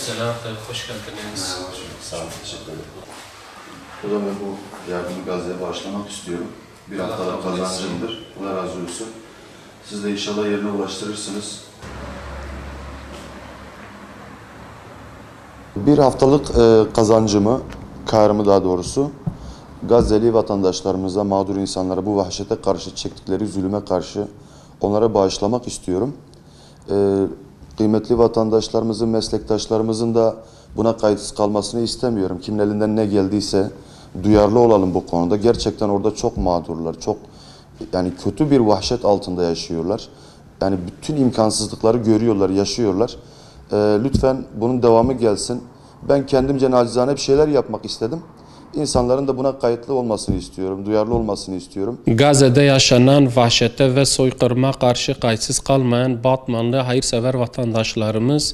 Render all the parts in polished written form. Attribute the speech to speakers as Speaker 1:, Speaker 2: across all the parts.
Speaker 1: Aleykümselam, hoş geldiniz.
Speaker 2: Merhaba hocam, sağ olun, teşekkür ederim. Hocam ben bu yardımı Gazze'ye bağışlamak istiyorum. Bir haftalık kazancımdır. Allah razı olsun. Siz de inşallah yerine ulaştırırsınız. Bir haftalık kazancımı, karımı daha doğrusu, Gazze'li vatandaşlarımıza, mağdur insanlara, bu vahşete karşı çektikleri zulüme karşı onlara bağışlamak istiyorum. Kıymetli vatandaşlarımızın, meslektaşlarımızın da buna kayıtsız kalmasını istemiyorum. Kimin elinden ne geldiyse duyarlı olalım bu konuda. Gerçekten orada çok mağdurlar, çok yani kötü bir vahşet altında yaşıyorlar. Yani bütün imkansızlıkları görüyorlar, yaşıyorlar. Lütfen bunun devamı gelsin. Ben kendimce nacizane bir şeyler yapmak istedim. İnsanların da buna kayıtlı olmasını istiyorum, duyarlı olmasını istiyorum.
Speaker 1: Gazze'de yaşanan vahşete ve soykırıma karşı kayıtsız kalmayan Batmanlı hayırsever vatandaşlarımız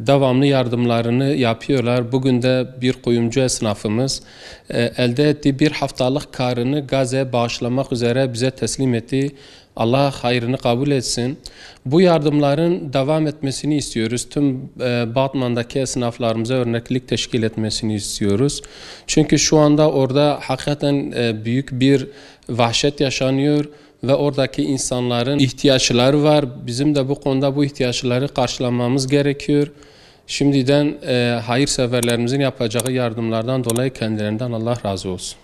Speaker 1: devamlı yardımlarını yapıyorlar. Bugün de bir kuyumcu esnafımız elde ettiği bir haftalık karını Gazze'ye bağışlamak üzere bize teslim etti. Allah hayrını kabul etsin. Bu yardımların devam etmesini istiyoruz. Tüm Batman'daki esnaflarımıza örneklik teşkil etmesini istiyoruz. Çünkü şu anda orada hakikaten büyük bir vahşet yaşanıyor ve oradaki insanların ihtiyaçları var. Bizim de bu konuda bu ihtiyaçları karşılamamız gerekiyor. Şimdiden hayırseverlerimizin yapacağı yardımlardan dolayı kendilerinden Allah razı olsun.